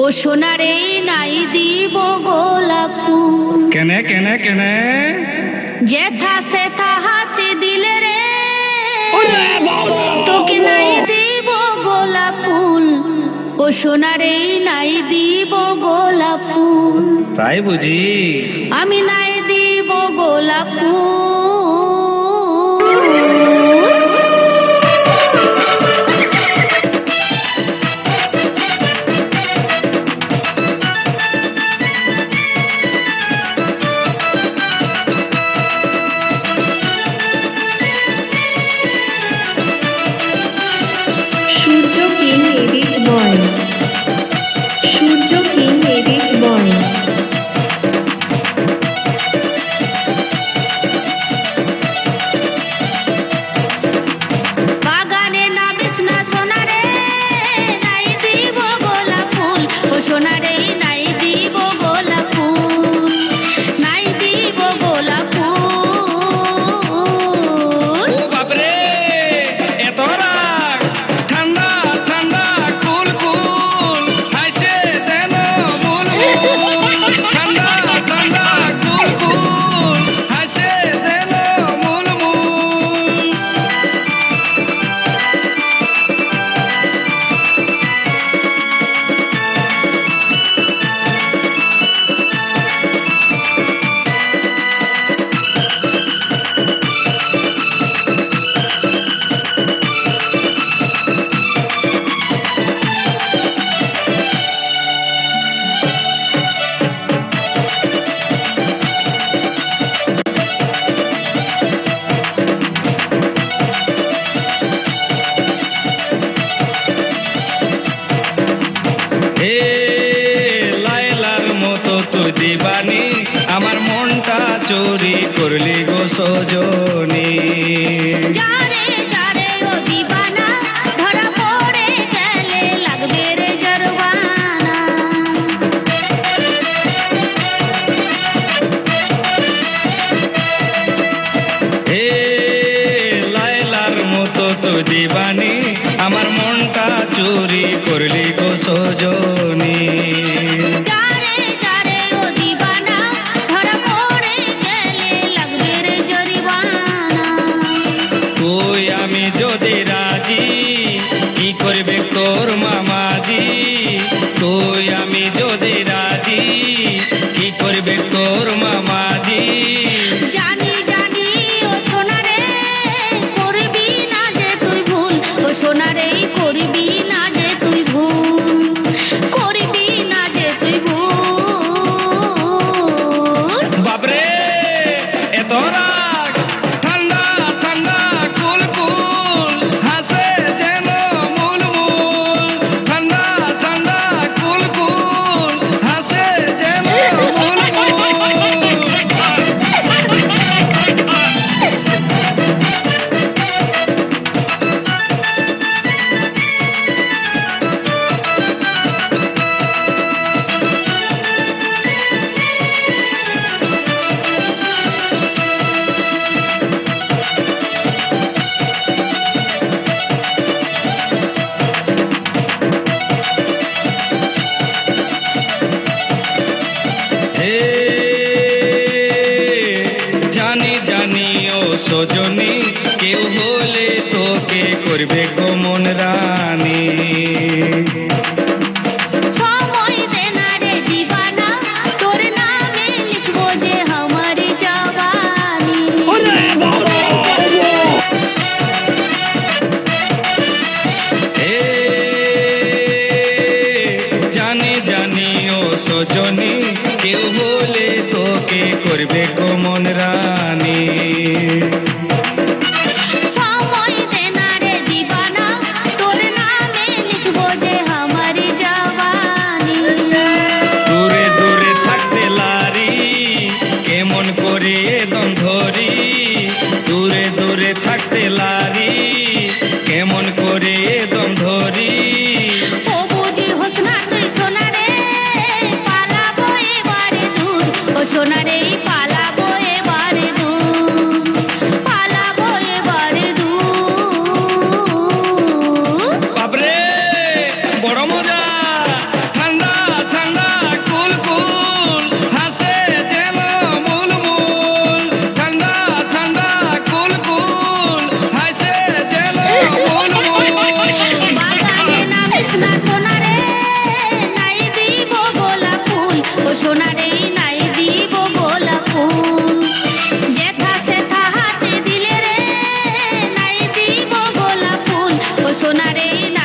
ও সোনারে নাই দিব গোলাপ ফুল। কেনে কেনে কেনে যেথা সেথা হাতে দিলে রে তোকে নাই দিব গোলাপ ফুল। ও সোনারে নাই দিব গোলাপ ফুল। তাই বুঝি আমি নাই দিব গোলাপ ফুল। সূর্য কিং এডিট বয়। সূর্য কিং এডিট বয়। বাগানে নামিস না সোনারে নাই দিব গোলাপ ফুল। ও সোনারে নাই দিব গোলাপ ফুল। নাই দিব গোলাপ ফুল। ও বাপরে এত রাগ ঠান্ডা ঠান্ডা কুল কুল হাসে দেন বুলবুল ঠান্ডা ঠান্ডা কুল কুল হাসে দেন বুলবুল। হে লায়লার মতো তুই দিবানি আমার মনটা চুরি করলি গো সজনী। যারে যারে ও দিবানা ধরা পড়ে গেলে লাগবে রে জরবানা। হে লায়লার মতো তুই দিবানি আমার মনটা চুরি করলি গো সজনী। যারে যারে ও দিবানা ধরা পড়ে গেলে লাগবে রে জরিমানা। তুই আমি যদি রাজি কি করবে তোর মামাজি। তুই আমি যদি রাজি কি করবে তোর মামাজি। জানি জানি ও সোনারে করবি না যে তুই ভুল। ও সোনারে করবি না যে তুই ভুল। করবি না যে তুই ভুল। বাপরে এত রাগ ঠান্ডা ঠান্ডা কুল কুল হাসে যেন বুলবুল ঠান্ডা ঠান্ডা কুল কুল হাসে যেন বুলবুল। হে জানি জানি ও সজনী কেউ হলে তোকে করবে গোমন রানী। সময় দে না রে দিবানা তোর নামে লিখবো যে हमारी जवानी। হে জানি জানি ও সজনী কেউ হলে তোকে করবে গোমন রানী। সময় দে না রে দিবানা তোর নামে লিখবো যে हमारी जवानी। দূরে দূরে থাকতে লারি কেমন করে দম ধরি। দূরে দূরে থাকতে লারি কেমন করে দম ধরি। ও বুঝি হোস না তুই সোনারে পালাবো এবারে দূর। ও সোনারে পালাবো এবারে দূর। পালাবো এবারে দূর। বাপরে বড় মজা ঠান্ডা সোনারে না